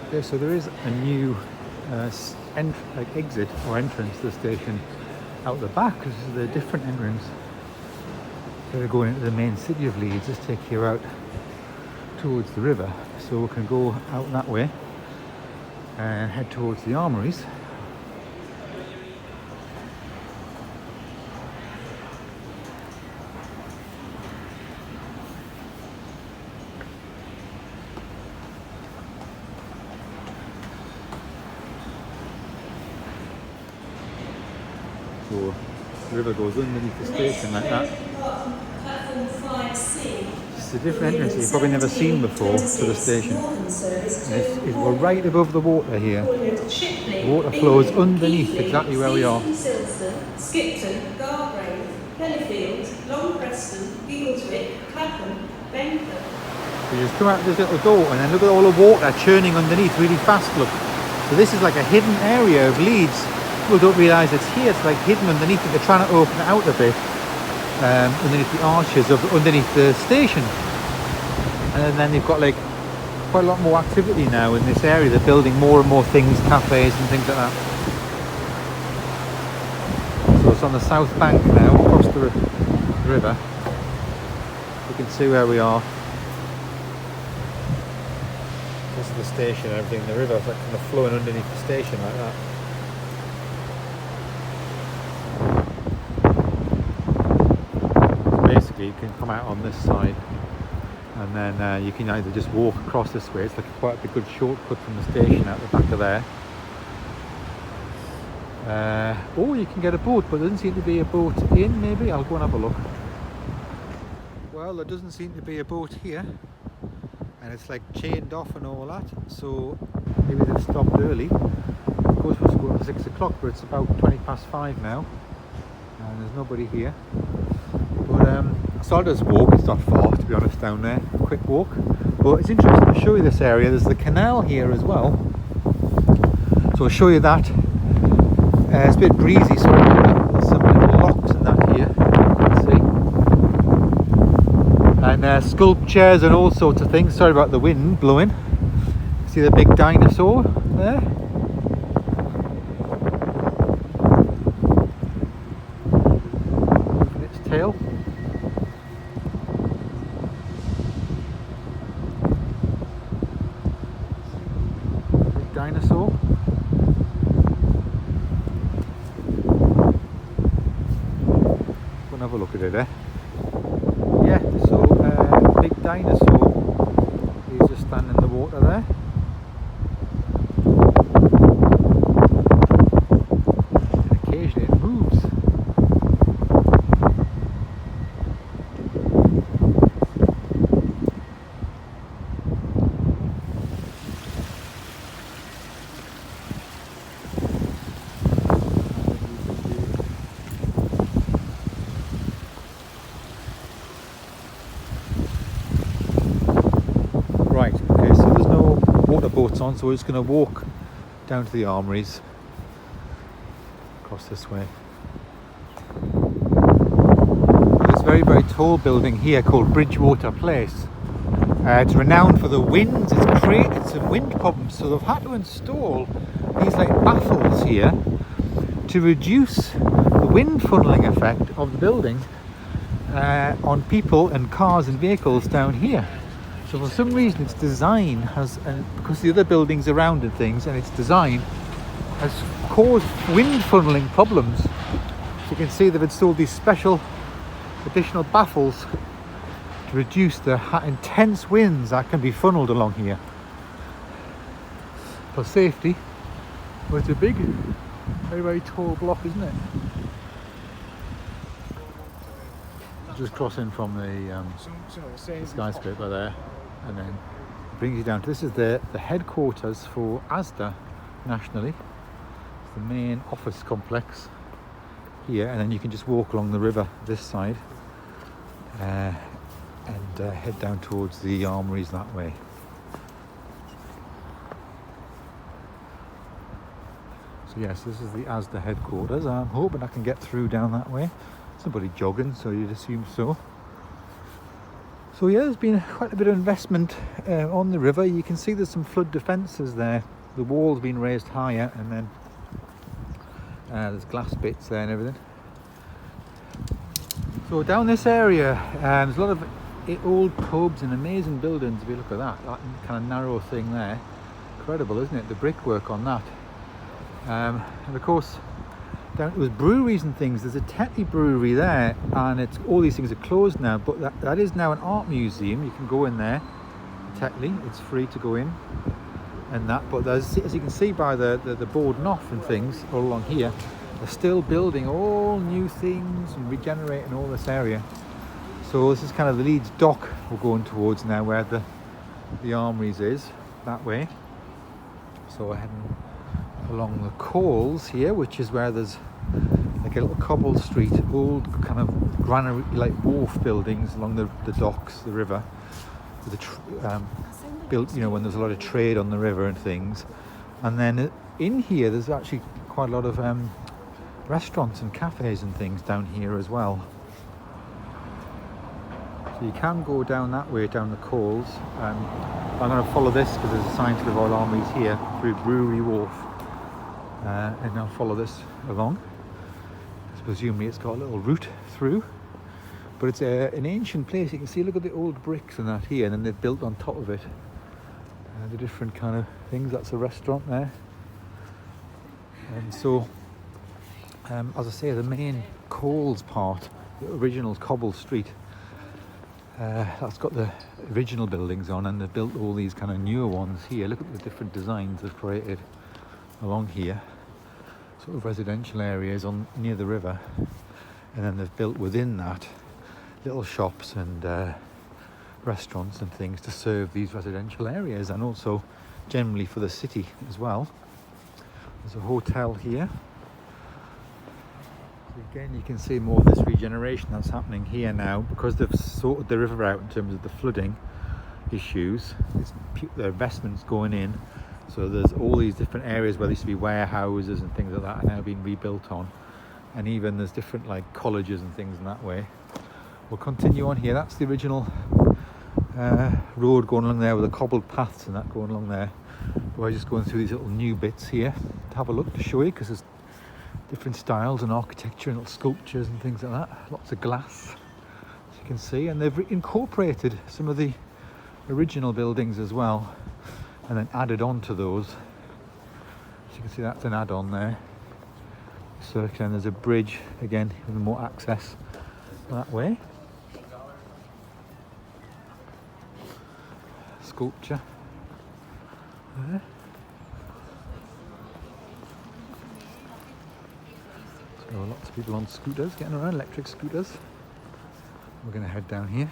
Okay, so there is a new exit or entrance to the station out the back. This is a different entrance. Instead of going into the main city of Leeds, just take you out towards the river, so we can go out that way and head towards the armories. So the river goes underneath the station like that. It's a different entrance you've probably never seen before to the station. We're right above the water here. The water flows underneath exactly where we are. Skipton, Gargrave, Pennyfield, Long Preston, Eagleswick, Clapham, Benford. You just come out this little door and then look at all the water churning underneath really fast, look. So this is like a hidden area of Leeds. People don't realise it's here, it's like hidden underneath it. They're trying to open it out a bit, underneath the arches of underneath the station. And then they've got like quite a lot more activity now in this area. They're building more and more things, cafes and things like that. So it's on the south bank now, across the river. You can see where we are. This is the station and everything. The river's like kind of flowing underneath the station like that. You can come out on this side and then you can either just walk across this way. It's like quite a good shortcut from the station out the back of there, or you can get a boat, but there doesn't seem to be a boat in. Maybe I'll go and have a look. Well, there doesn't seem to be a boat here, and it's like chained off and all that, so maybe they've stopped early. Of course we're supposed to go at 6 o'clock, but it's about 5:20 now and there's nobody here. But so I'll just walk. It's not far, to be honest, down there. Quick walk. But it's interesting to show you this area. There's the canal here as well. So I'll show you that. It's a bit breezy, so there's some little locks and that here. You can see. And sculptures and all sorts of things. Sorry about the wind blowing. See the big dinosaur there? Its tail. Dinosaur. Go and have a look at it there. Yeah, so big dinosaur is just standing in the water there. And occasionally it moves. Right, okay, so there's no water boats on, so we're just going to walk down to the armories across this way. There's a very, very tall building here called Bridgewater Place. It's renowned for the winds. It's created some wind problems, so they've had to install these like baffles here to reduce the wind funneling effect of the building on people and cars and vehicles down here. So for some reason its design has, because the other buildings around and things, and its design has caused wind funneling problems. So you can see they've installed these special additional baffles to reduce the intense winds that can be funneled along here for safety. But it's a big, very, very tall block, isn't it? Just crossing from the skyscraper there, and then it brings you down to, this is the headquarters for Asda nationally. It's the main office complex here, and then you can just walk along the river this side and head down towards the armories that way. So yes, this is the Asda headquarters. I'm hoping I can get through down that way. Somebody jogging, so you'd assume so. So yeah, there's been quite a bit of investment on the river. You can see there's some flood defences there. The wall's been raised higher, and then there's glass bits there and everything. So down this area, there's a lot of old pubs and amazing buildings. If you look at that kind of narrow thing there, incredible, isn't it? The brickwork on that. And of course, down to those breweries and things. There's a Tetley brewery there, and all these things are closed now. But that is now an art museum. You can go in there, Tetley. It's free to go in, and that. But as you can see by the boarding off and things all along here, they're still building all new things and regenerating all this area. So this is kind of the Leeds dock we're going towards now, where the Armories is, that way. So we're heading along the Coals here, which is where there's like a little cobble street, old kind of granary, like wharf buildings along the docks, the river, built, you know, when there's a lot of trade on the river and things. And then in here, there's actually quite a lot of restaurants and cafes and things down here as well. So you can go down that way, down the Coals. I'm going to follow this because there's a sign to the Royal Armouries here through Brewery Wharf, and I'll follow this along. Presumably it's got a little route through, but it's an ancient place. You can see, look at the old bricks and that here, and then they've built on top of it the different kind of things. That's a restaurant there, and so as I say, the main Coals part, the original cobble street, that's got the original buildings on, and they've built all these kind of newer ones here. Look at the different designs they've created along here, sort of residential areas near the river, and then they've built within that little shops and restaurants and things to serve these residential areas, and also generally for the city as well. There's a hotel here. Again, you can see more of this regeneration that's happening here now, because they've sorted the river out in terms of the flooding issues. The investments going in, so there's all these different areas where there used to be warehouses and things like that are now being rebuilt on, and even there's different like colleges and things in that way. We'll continue on here. That's the original road going along there with the cobbled paths and that going along there. We're just going through these little new bits here to have a look, to show you, because there's different styles and architecture and little sculptures and things like that. Lots of glass, as you can see, and they've incorporated some of the original buildings as well, and then added on to those. As you can see, that's an add-on there. Circular, and there's a bridge again with more access that way. Sculpture there. So lots of people on scooters getting around, electric scooters. We're going to head down here.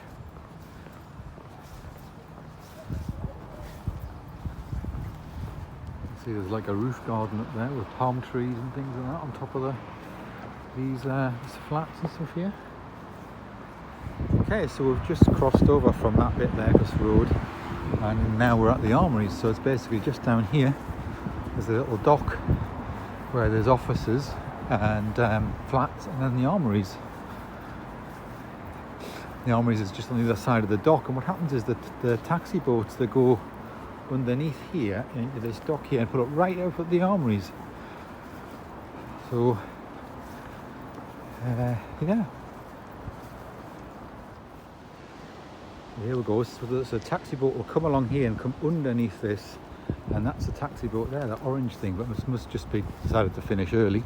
You see there's like a roof garden up there with palm trees and things like that on top of these flats and stuff here. Okay, so we've just crossed over from that bit there, this road, and now we're at the Armouries. So it's basically just down here. There's a little dock where there's offices and flats, and then the Armouries. The Armouries is just on the other side of the dock, and what happens is that the taxi boats that go underneath here into this dock here and put it right out at the Armouries. So yeah, here we go. So the taxi boat will come along here and come underneath this, and that's the taxi boat there, that orange thing, but it must just be decided to finish early.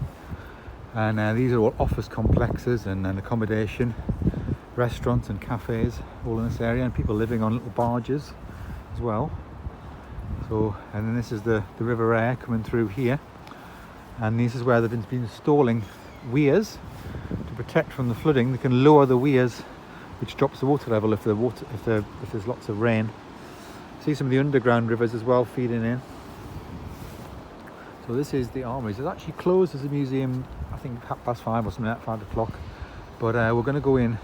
And these are all office complexes and accommodation, restaurants and cafes all in this area, and people living on little barges as well. So, and then this is the River Aire coming through here, and this is where they've been installing weirs to protect from the flooding. They can lower the weirs, which drops the water level if there's lots of rain. See some of the underground rivers as well feeding in. So this is the Armouries. It's actually closed as a museum, I think 5:30 or something like that, 5 o'clock. But we're going to go in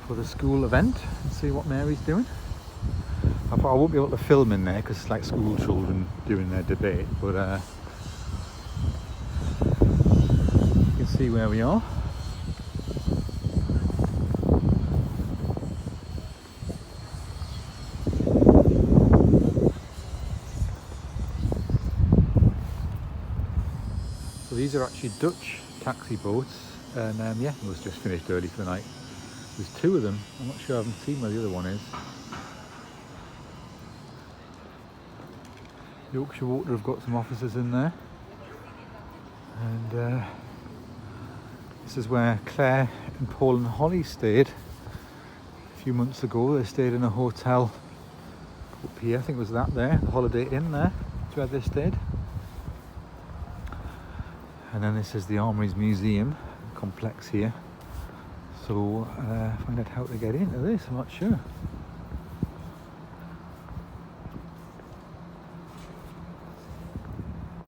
for the school event and see what Mary's doing. I thought I won't be able to film in there because it's like school children doing their debate, but you can see where we are. So these are actually Dutch taxi boats, and yeah, it was just finished early for the night. There's two of them. I'm not sure, I haven't seen where the other one is. Yorkshire Water have got some offices in there, and this is where Claire and Paul and Holly stayed a few months ago. They stayed in a hotel up here, I think it was that there, the Holiday Inn there, that's where they stayed. And then this is the Armories Museum complex here. So find out how to get into this, I'm not sure.